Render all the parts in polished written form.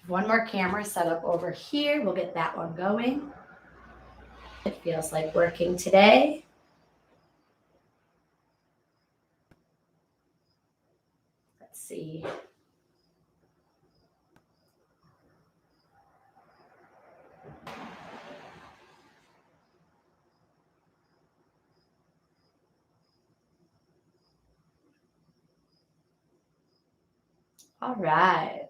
One more camera set up over here. We'll get that one going. It feels like working today. Let's see. All right.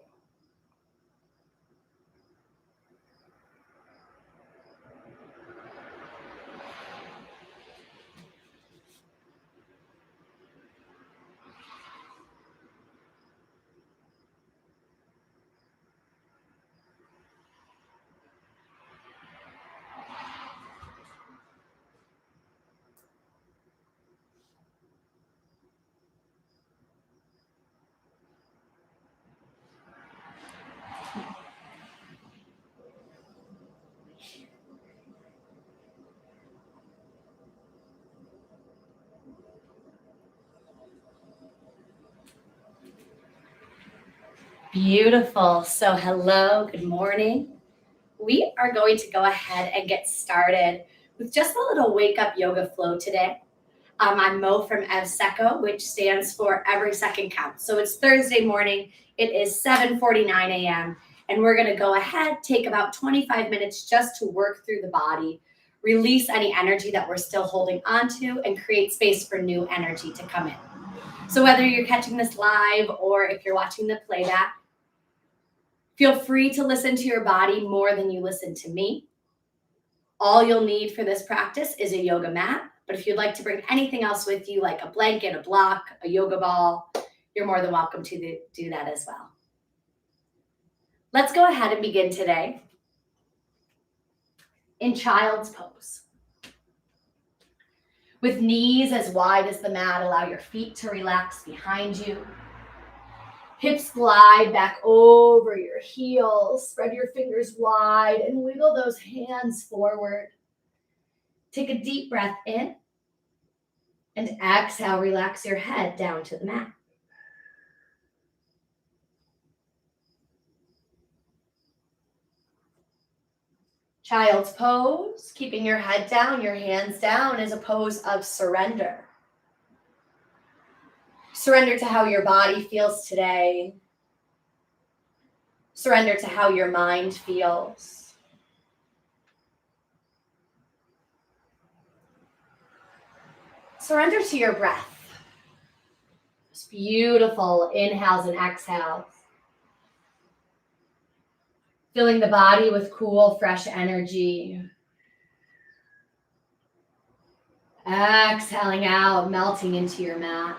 Beautiful. So hello, good morning. We are going to go ahead and get started with just a little wake up yoga flow today. I'm Mo from Evsecco, which stands for Every Second Counts. So it's Thursday morning. It is 7:49 a.m. And we're going to go ahead, take about 25 minutes just to work through the body, release any energy that we're still holding onto, and create space for new energy to come in. So whether you're catching this live or if you're watching the playback, feel free to listen to your body more than you listen to me. All you'll need for this practice is a yoga mat, but if you'd like to bring anything else with you, like a blanket, a block, a yoga ball, you're more than welcome to do that as well. Let's go ahead and begin today in child's pose. With knees as wide as the mat, allow your feet to relax behind you. Hips glide back over your heels. Spread your fingers wide and wiggle those hands forward. Take a deep breath in and exhale, relax your head down to the mat. Child's pose, keeping your head down, your hands down, is a pose of surrender. Surrender to how your body feels today. Surrender to how your mind feels. Surrender to your breath. Those beautiful inhales and exhales. Filling the body with cool, fresh energy. Exhaling out, melting into your mat.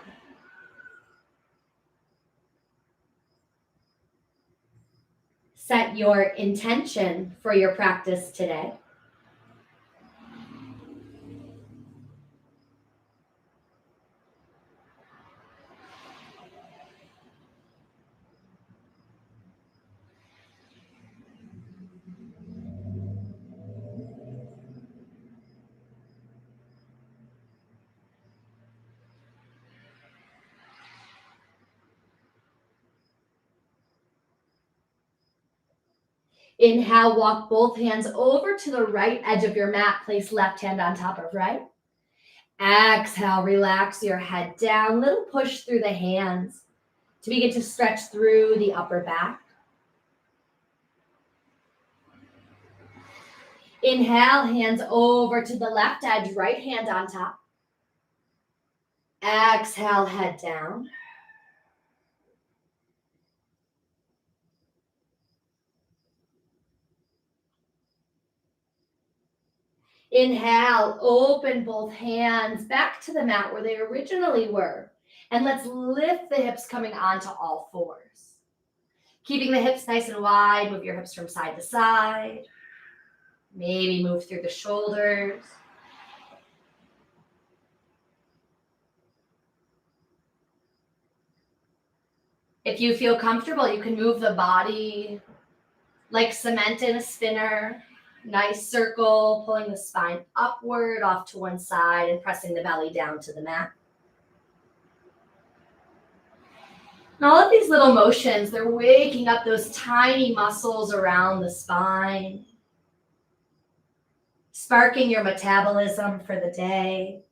Set your intention for your practice today. Inhale, walk both hands over to the right edge of your mat. Place left hand on top of right. Exhale, relax your head down. Little push through the hands to begin to stretch through the upper back. Inhale, hands over to the left edge, right hand on top. Exhale, head down. Inhale, open both hands back to the mat where they originally were. And let's lift the hips coming onto all fours. Keeping the hips nice and wide, move your hips from side to side. Maybe move through the shoulders. If you feel comfortable, you can move the body like cement in a spinner. Nice circle, pulling the spine upward off to one side and pressing the belly down to the mat. And all of these little motions, they're waking up those tiny muscles around the spine, sparking your metabolism for the day.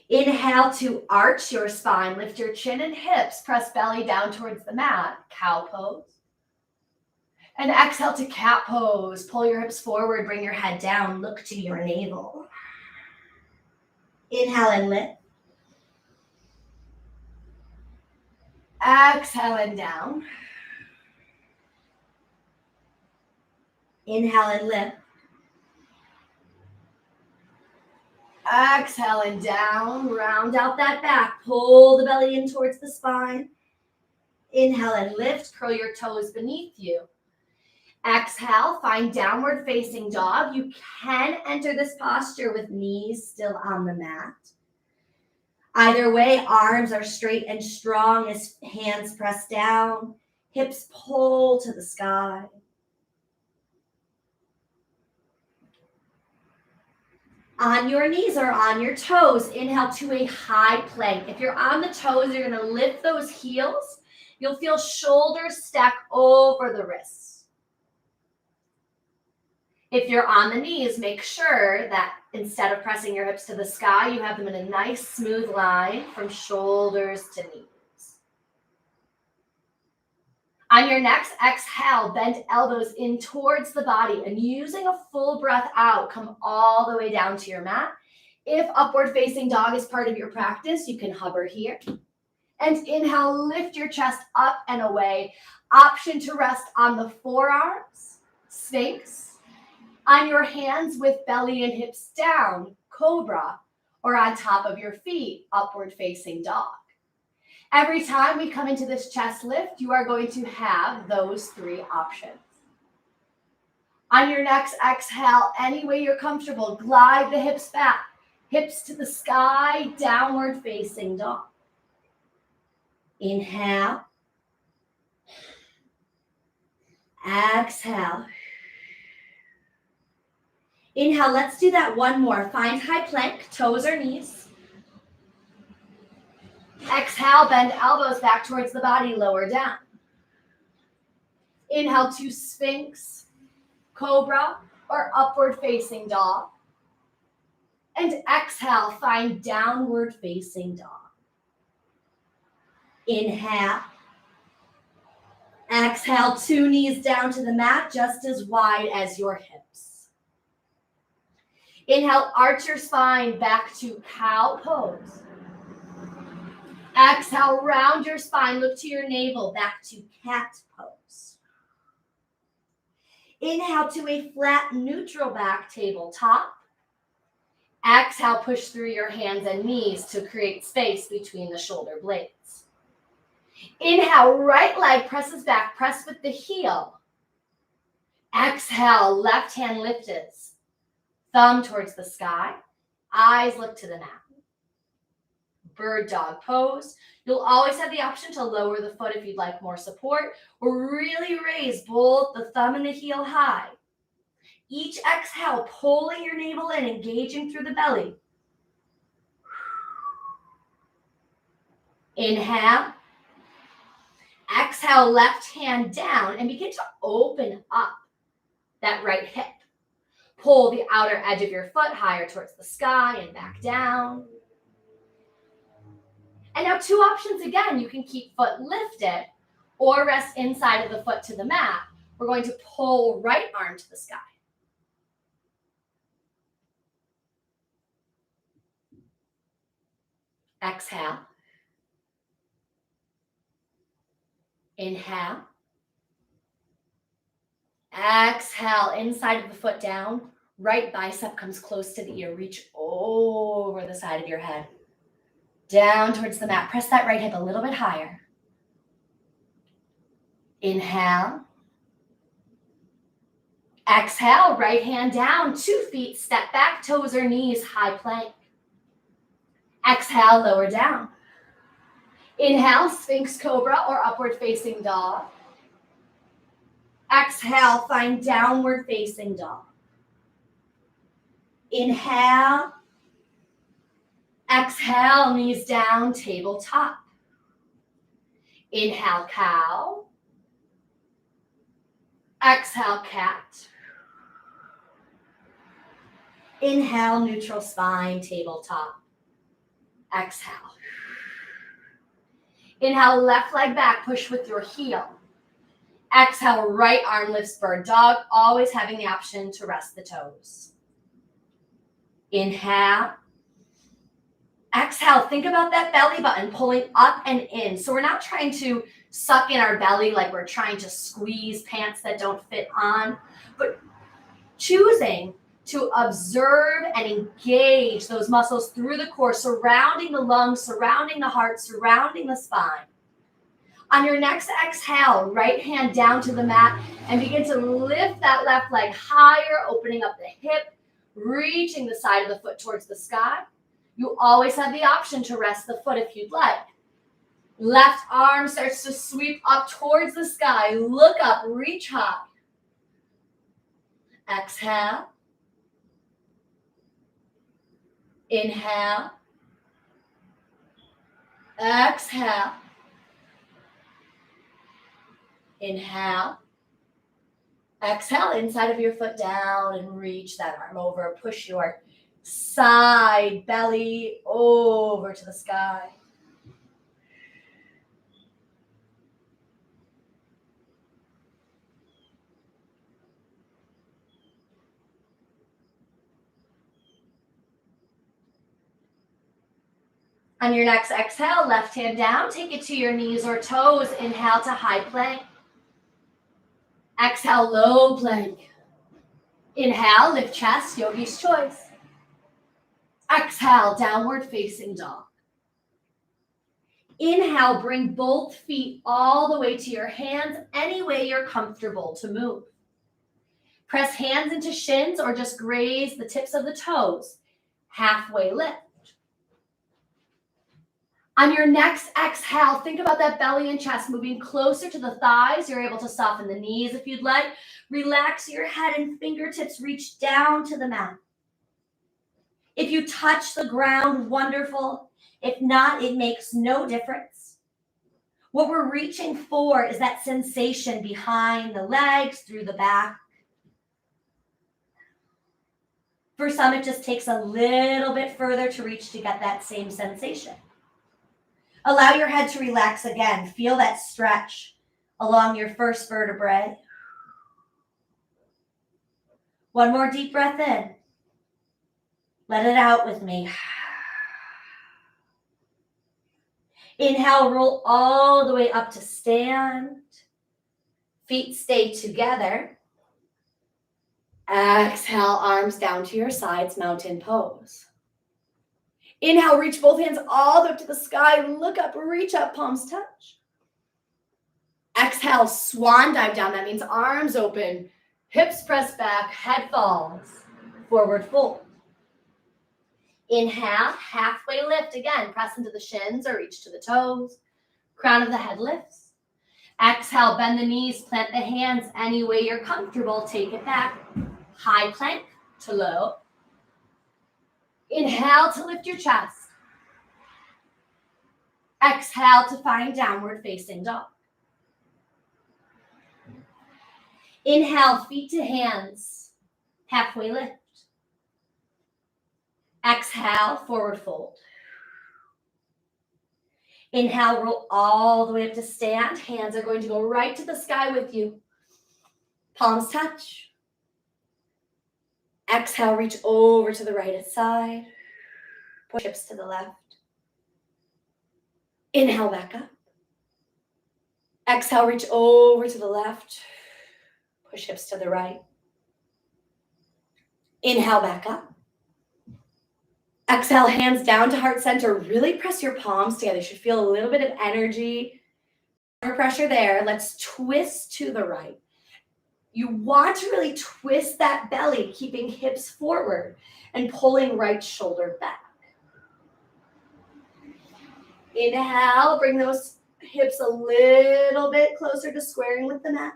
Inhale to arch your spine, lift your chin and hips, press belly down towards the mat, cow pose. And exhale to cat pose, pull your hips forward, bring your head down, look to your navel. Inhale and lift. Exhale and down. Inhale and lift. Exhale and down. Round out that back. Pull the belly in towards the spine. Inhale and lift. Curl your toes beneath you. Exhale, find downward facing dog. You can enter this posture with knees still on the mat. Either way, arms are straight and strong as hands press down, hips pull to the sky. On your knees or on your toes, inhale to a high plank. If you're on the toes, you're going to lift those heels. You'll feel shoulders stack over the wrists. If you're on the knees, make sure that instead of pressing your hips to the sky, you have them in a nice smooth line from shoulders to knees. On your next exhale, bend elbows in towards the body and using a full breath out, come all the way down to your mat. If upward facing dog is part of your practice, you can hover here. And inhale, lift your chest up and away. Option to rest on the forearms, Sphinx. On your hands with belly and hips down, cobra, or on top of your feet, upward facing dog. Every time we come into this chest lift, you are going to have those three options. On your next exhale, any way you're comfortable, glide the hips back, hips to the sky, downward facing dog. Inhale. Exhale. Inhale, let's do that one more. Find high plank, toes or knees. Exhale, bend elbows back towards the body, lower down. Inhale to Sphinx, Cobra, or upward facing dog. And exhale, find downward facing dog. Inhale. Exhale, two knees down to the mat, just as wide as your hips. Inhale, arch your spine back to cow pose. Exhale, round your spine, look to your navel, back to cat pose. Inhale to a flat neutral back tabletop. Exhale, push through your hands and knees to create space between the shoulder blades. Inhale, right leg presses back, press with the heel. Exhale, left hand lifted. Thumb towards the sky, eyes look to the mat. Bird dog pose. You'll always have the option to lower the foot if you'd like more support, or really raise both the thumb and the heel high. Each exhale, pulling your navel in, engaging through the belly. Inhale. Exhale, left hand down and begin to open up that right hip. Pull the outer edge of your foot higher towards the sky and back down. And now two options again. You can keep foot lifted or rest inside of the foot to the mat. We're going to pull right arm to the sky. Exhale. Inhale. Exhale, inside of the foot down. Right bicep comes close to the ear. Reach over the side of your head. Down towards the mat. Press that right hip a little bit higher. Inhale. Exhale, right hand down, 2 feet, step back, toes or knees, high plank. Exhale, lower down. Inhale, Sphinx Cobra or upward facing dog. Exhale, find downward facing dog. Inhale. Exhale, knees down, tabletop. Inhale, cow. Exhale, cat. Inhale, neutral spine, tabletop. Exhale. Inhale, left leg back, push with your heel. Exhale, right arm lifts bird dog, always having the option to rest the toes. Inhale. Exhale, think about that belly button pulling up and in. So we're not trying to suck in our belly like we're trying to squeeze pants that don't fit on, but choosing to observe and engage those muscles through the core, surrounding the lungs, surrounding the heart, surrounding the spine. On your next exhale, right hand down to the mat and begin to lift that left leg higher, opening up the hip, reaching the side of the foot towards the sky. You always have the option to rest the foot if you'd like. Left arm starts to sweep up towards the sky. Look up, reach high. Exhale. Inhale. Exhale. Inhale. Exhale, inside of your foot down and reach that arm over. Push your side belly over to the sky. On your next exhale, left hand down, take it to your knees or toes. Inhale to high plank. Exhale, low plank. Inhale, lift chest, yogi's choice. Exhale, downward facing dog. Inhale, bring both feet all the way to your hands, any way you're comfortable to move. Press hands into shins or just graze the tips of the toes. Halfway lift. On your next exhale, think about that belly and chest moving closer to the thighs. You're able to soften the knees if you'd like. Relax your head and fingertips reach down to the mat. If you touch the ground, wonderful. If not, it makes no difference. What we're reaching for is that sensation behind the legs, through the back. For some, it just takes a little bit further to reach to get that same sensation. Allow your head to relax again. Feel that stretch along your first vertebrae. One more deep breath in. Let it out with me. Inhale, roll all the way up to stand. Feet stay together. Exhale, arms down to your sides, mountain pose. Inhale, reach both hands all the way up to the sky. Look up, reach up, palms touch. Exhale, swan dive down. That means arms open, hips press back, head falls, forward fold. Inhale, halfway lift. Again, press into the shins or reach to the toes. Crown of the head lifts. Exhale, bend the knees, plant the hands any way you're comfortable. Take it back. High plank to low. Inhale to lift your chest. Exhale to find downward facing dog. Inhale, feet to hands, halfway lift. Exhale, forward fold. Inhale, roll all the way up to stand. Hands are going to go right to the sky with you. Palms touch. Exhale, reach over to the right side. Push hips to the left. Inhale, back up. Exhale, reach over to the left. Push hips to the right. Inhale, back up. Exhale, hands down to heart center. Really press your palms together. You should feel a little bit of energy. No pressure there. Let's twist to the right. You want to really twist that belly, keeping hips forward and pulling right shoulder back. Inhale, bring those hips a little bit closer to squaring with the mat.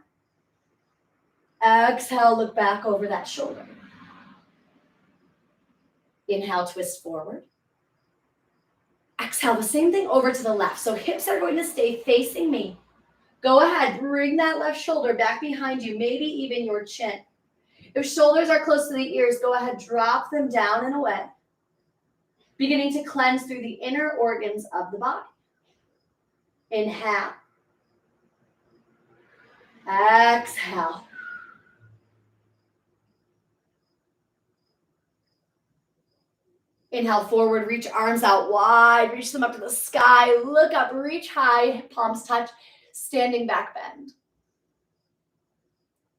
Exhale, look back over that shoulder. Inhale, twist forward. Exhale, the same thing over to the left. So hips are going to stay facing me. Go ahead, bring that left shoulder back behind you, maybe even your chin. If shoulders are close to the ears, go ahead, drop them down and away. Beginning to cleanse through the inner organs of the body. Inhale. Exhale. Inhale, forward, reach arms out wide, reach them up to the sky, look up, reach high, palms touch, standing back bend.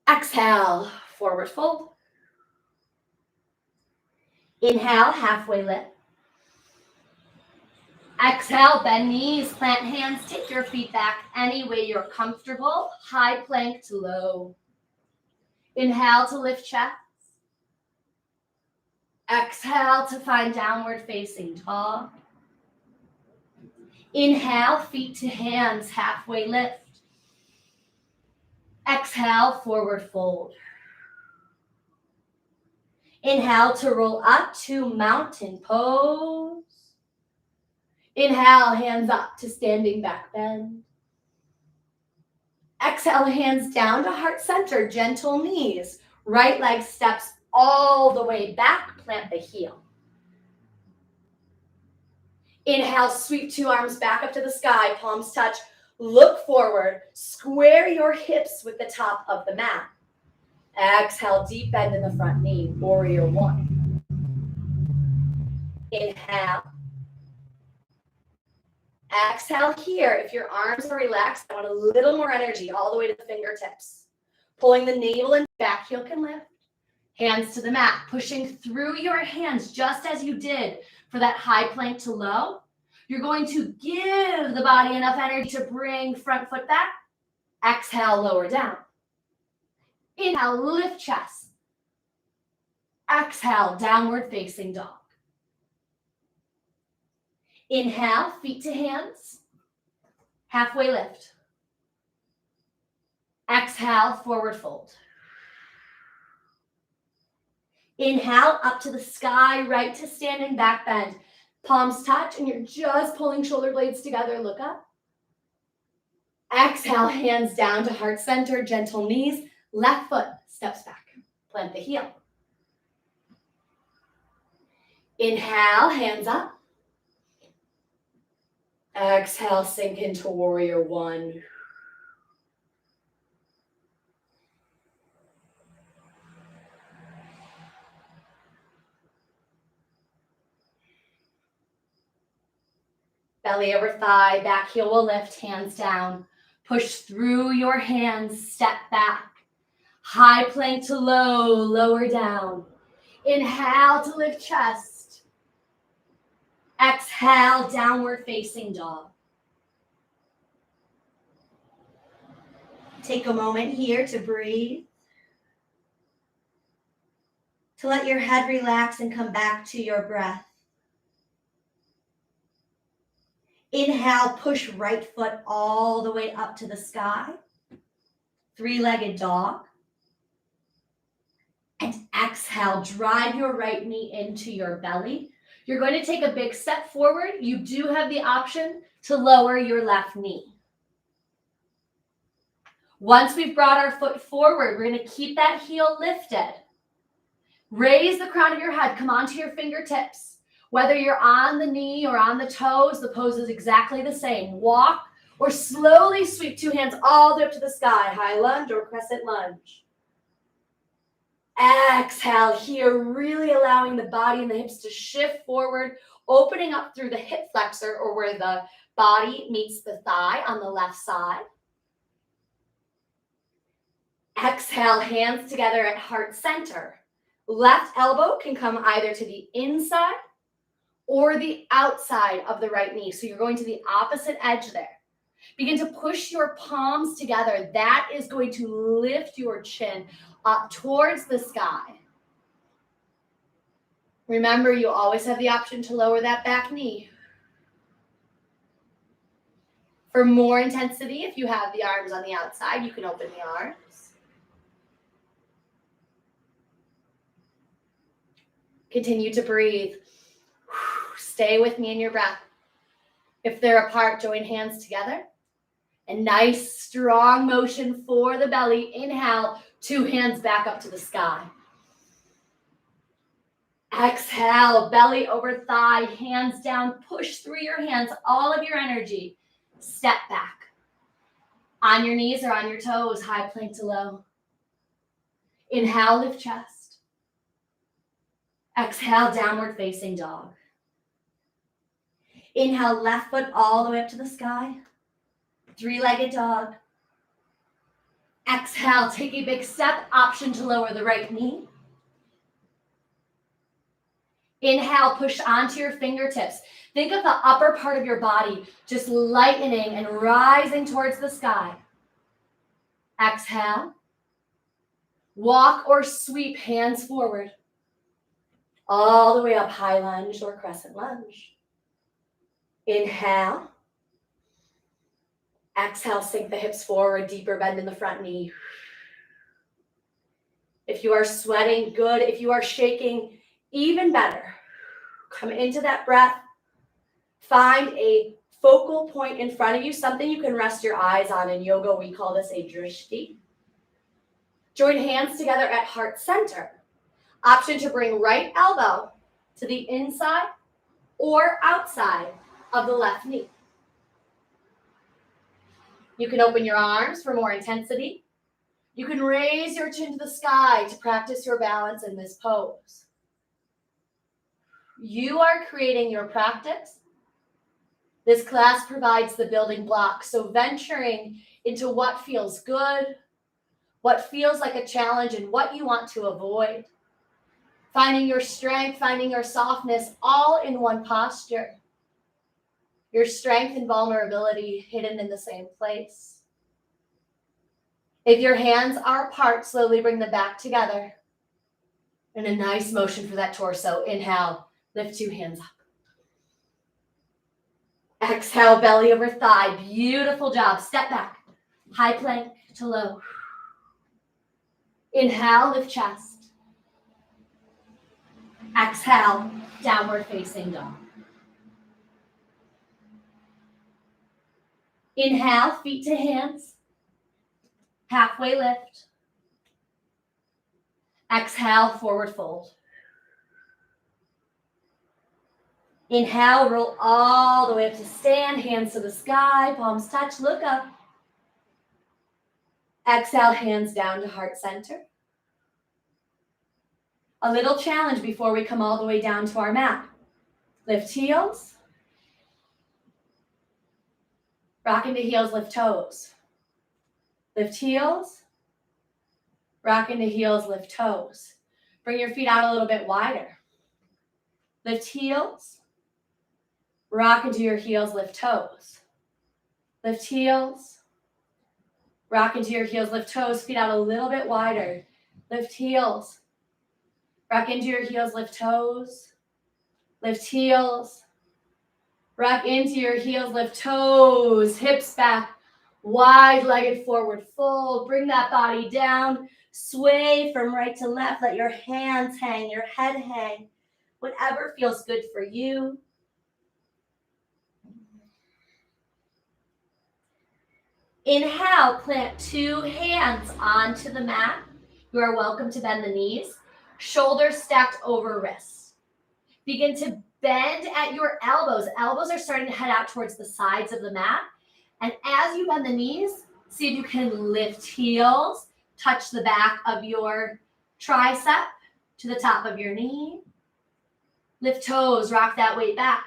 Exhale, forward fold. Inhale, halfway lift. Exhale, bend knees, plant hands, take your feet back any way you're comfortable, high plank to low. Inhale to lift chest. Exhale to find downward facing dog. Inhale, feet to hands, halfway lift. Exhale, forward fold. Inhale to roll up to mountain pose. Inhale, hands up to standing back bend. Exhale, hands down to heart center, gentle knees. Right leg steps all the way back, plant the heel. Inhale, sweep two arms back up to the sky, palms touch. Look forward, square your hips with the top of the mat. Exhale, deep bend in the front knee, warrior one. Inhale. Exhale here. If your arms are relaxed, I want a little more energy all the way to the fingertips. Pulling the navel and back heel can lift. Hands to the mat, pushing through your hands just as you did for that high plank to low. You're going to give the body enough energy to bring front foot back. Exhale, lower down. Inhale, lift chest. Exhale, downward facing dog. Inhale, feet to hands. Halfway lift. Exhale, forward fold. Inhale, up to the sky, right to standing back bend. Palms touch, and you're just pulling shoulder blades together. Look up. Exhale, hands down to heart center, gentle knees. Left foot steps back. Plant the heel. Inhale, hands up. Exhale, sink into warrior one. Belly over thigh, back heel will lift, hands down. Push through your hands, step back. High plank to low, lower down. Inhale to lift chest. Exhale, downward facing dog. Take a moment here to breathe. To let your head relax and come back to your breath. Inhale, push right foot all the way up to the sky. Three-legged dog. And exhale, drive your right knee into your belly. You're going to take a big step forward. You do have the option to lower your left knee. Once we've brought our foot forward, we're going to keep that heel lifted. Raise the crown of your head. Come onto your fingertips. Whether you're on the knee or on the toes, the pose is exactly the same. Walk or slowly sweep two hands all the way up to the sky. High lunge or crescent lunge. Exhale here, really allowing the body and the hips to shift forward, opening up through the hip flexor or where the body meets the thigh on the left side. Exhale, hands together at heart center. Left elbow can come either to the inside or the outside of the right knee. So you're going to the opposite edge there. Begin to push your palms together. That is going to lift your chin up towards the sky. Remember, you always have the option to lower that back knee. For more intensity, if you have the arms on the outside, you can open the arms. Continue to breathe. Stay with me in your breath. If they're apart, join hands together. A nice, strong motion for the belly. Inhale, 2 hands back up to the sky. Exhale, belly over thigh, hands down, push through your hands, all of your energy. Step back. On your knees or on your toes, high plank to low. Inhale, lift chest. Exhale, downward facing dog. Inhale, left foot all the way up to the sky. 3-legged dog. Exhale, take a big step, option to lower the right knee. Inhale, push onto your fingertips. Think of the upper part of your body just lightening and rising towards the sky. Exhale. Walk or sweep hands forward. All the way up, high lunge or crescent lunge. Inhale. Exhale, sink the hips forward, deeper bend in the front knee. If you are sweating, good. If you are shaking, even better. Come into that breath. Find a focal point in front of you, something you can rest your eyes on. In yoga, we call this a drishti. Join hands together at heart center. Option to bring right elbow to the inside or outside of the left knee. You can open your arms for more intensity. You can raise your chin to the sky to practice your balance in this pose. You are creating your practice. This class provides the building blocks, so venturing into what feels good, what feels like a challenge, and what you want to avoid. Finding your strength, finding your softness, all in one posture. Your strength and vulnerability hidden in the same place. If your hands are apart, slowly bring them back together. And a nice motion for that torso. Inhale, lift 2 hands up. Exhale, belly over thigh. Beautiful job. Step back. High plank to low. Inhale, lift chest. Exhale, downward facing dog. Inhale, feet to hands. Halfway lift. Exhale, forward fold. Inhale, roll all the way up to stand, hands to the sky, palms touch, look up. Exhale, hands down to heart center. A little challenge before we come all the way down to our mat. Lift heels. Rock into heels, lift toes. Lift heels. Rock into heels, lift toes. Bring your feet out a little bit wider. Lift heels. Rock into your heels, lift toes. Lift heels. Rock into your heels, lift toes, feet out a little bit wider. Lift heels. Rock into your heels, lift toes. Lift heels. Rock into your heels, lift toes. Hips back, wide-legged forward fold. Bring that body down. Sway from right to left. Let your hands hang, your head hang. Whatever feels good for you. Inhale, plant 2 hands onto the mat. You are welcome to bend the knees. Shoulders stacked over wrists. Begin to bend at your elbows. Elbows are starting to head out towards the sides of the mat. And as you bend the knees, see if you can lift heels, touch the back of your tricep to the top of your knee. Lift toes, rock that weight back.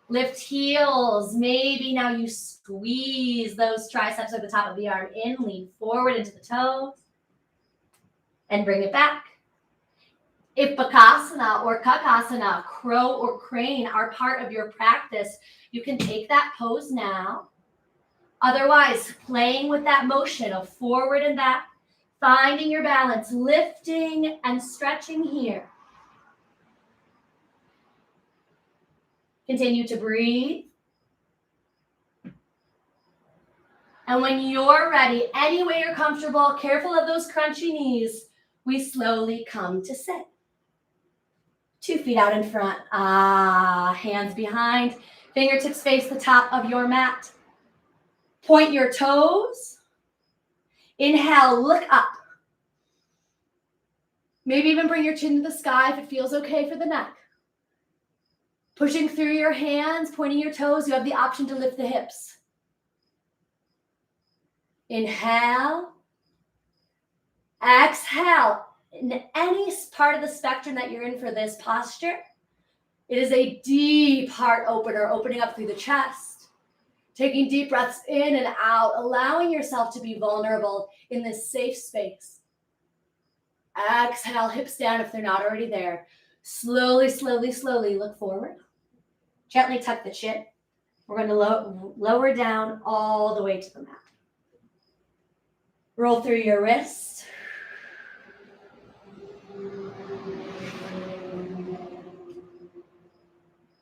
Lift heels. Maybe now you squeeze those triceps at the top of the arm in, lean forward into the toes, and bring it back. If Bakasana or Kakasana, crow or crane, are part of your practice, you can take that pose now. Otherwise, playing with that motion of forward and back, finding your balance, lifting and stretching here. Continue to breathe. And when you're ready, any way you're comfortable, careful of those crunchy knees, we slowly come to sit. 2 feet out in front, hands behind, Fingertips face the top of your mat. Point your toes. Inhale, look up. Maybe even bring your chin to the sky if it feels okay for the neck. Pushing through your hands, pointing your toes, you have the option to lift the hips. Inhale. Exhale. In any part of the spectrum that you're in for this posture, it is a deep heart opener, opening up through the chest. Taking deep breaths in and out, allowing yourself to be vulnerable in this safe space. Exhale, hips down if they're not already there. Slowly, slowly, slowly look forward. Gently tuck the chin. We're going to lower down all the way to the mat. Roll through your wrists.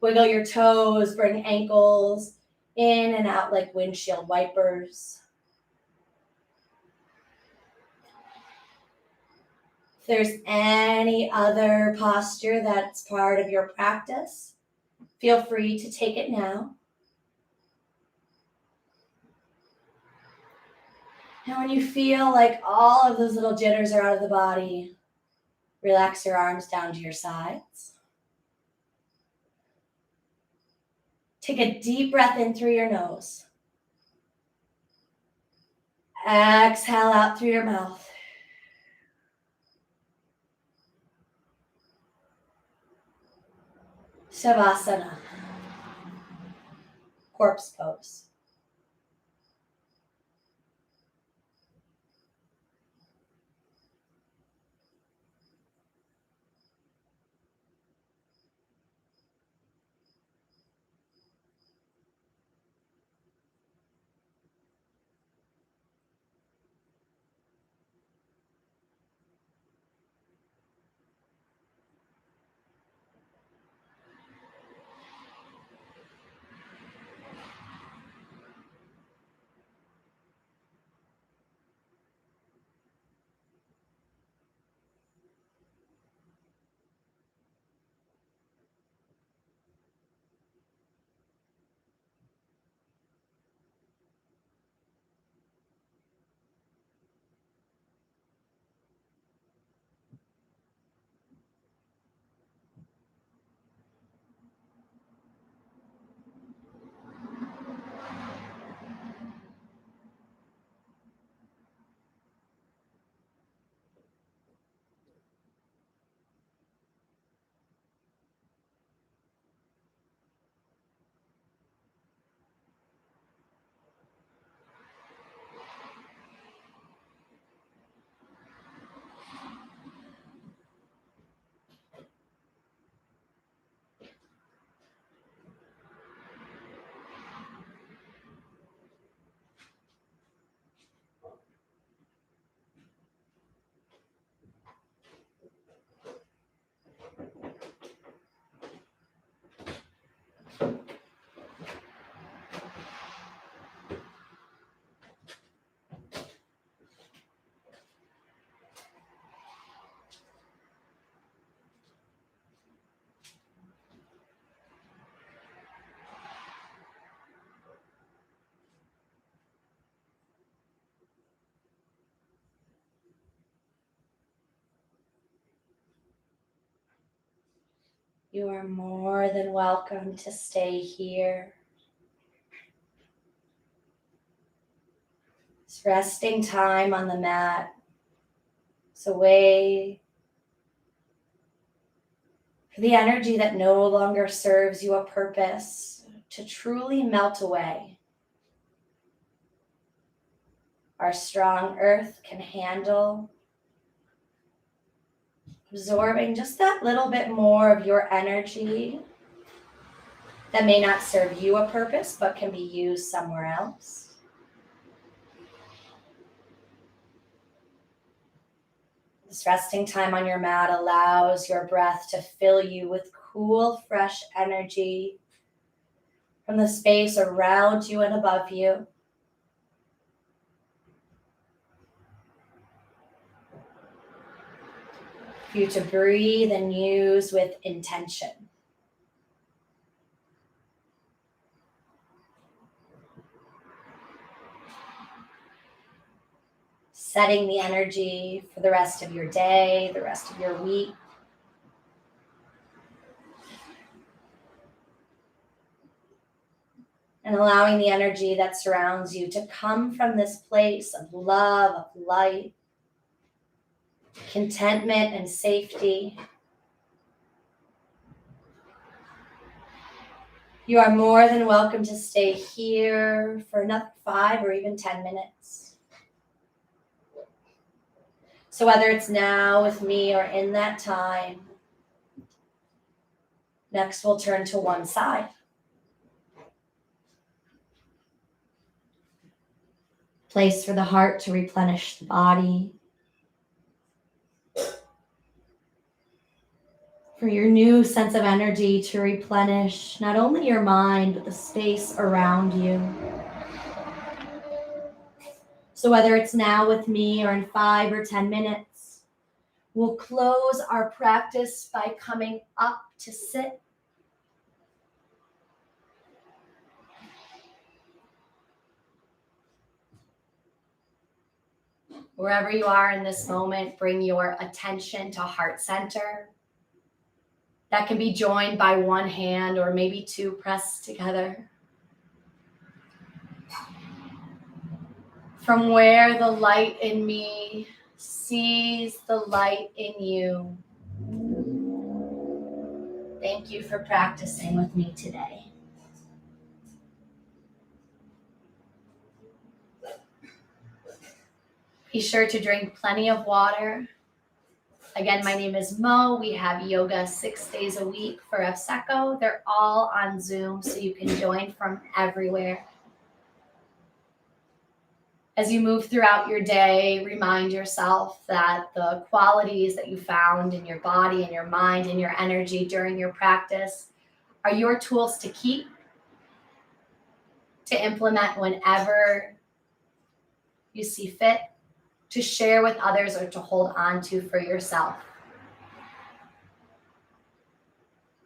Wiggle your toes, bring ankles in and out like windshield wipers. If there's any other posture that's part of your practice, feel free to take it now. And when you feel like all of those little jitters are out of the body, relax your arms down to your sides. Take a deep breath in through your nose. Exhale out through your mouth. Shavasana, corpse pose. You are more than welcome to stay here. It's resting time on the mat. It's a way for the energy that no longer serves you a purpose to truly melt away. Our strong earth can handle absorbing just that little bit more of your energy that may not serve you a purpose, but can be used somewhere else. This resting time on your mat allows your breath to fill you with cool, fresh energy from the space around you and above you. For you to breathe and use with intention. setting the energy for the rest of your day, the rest of your week. And allowing the energy that surrounds you to come from this place of love, of light, contentment, and safety. You are more than welcome to stay here for another 5 or even 10 minutes. So whether it's now with me or in that time, next we'll turn to one side. Place for the heart to replenish the body. For your new sense of energy to replenish not only your mind, but the space around you. So whether it's now with me or in 5 or 10 minutes, we'll close our practice by coming up to sit. Wherever you are in this moment, bring your attention to heart center. That can be joined by one hand or maybe two pressed together. From where the light in me sees the light in you. Thank you for practicing with me today. Be sure to drink plenty of water. Again, my name is Mo. We have yoga 6 days a week for Evsecco. They're all on Zoom, so you can join from everywhere. As you move throughout your day, remind yourself that the qualities that you found in your body and your mind and your energy during your practice are your tools to keep, to implement whenever you see fit, to share with others, or to hold on to for yourself.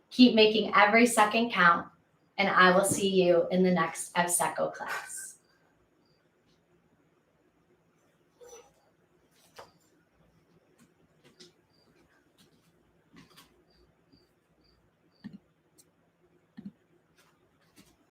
Keep making every second count, and I will see you in the next Evsecco class.